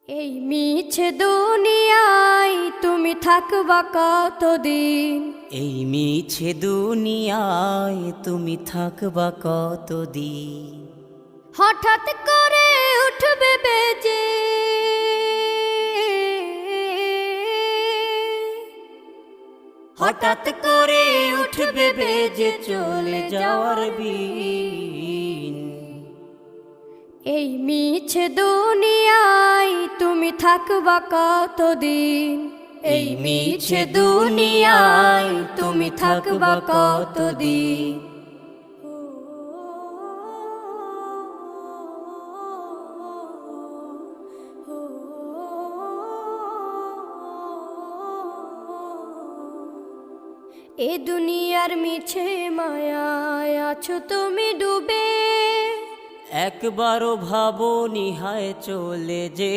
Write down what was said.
এই মিছে দুনিয়ায় তুমি থাকবা কতদিন? এই মিছে দুনিয়ায় তুমি থাকবা কতদিন? হঠাৎ করে উঠবে বেজে হঠাৎ করে উঠবে বেজে চলে যাওয়ার বিন। এই মিছে দুনিয়ায় তুমি থাকবা কতদিন? এই মিছে দুনিয়ায় তুমি থাকবা কতদিন? এ দুনিয়ার মিছে মায়ায় আছো তুমি ডুবে, একবারও ভাবো নিহায় চলে যে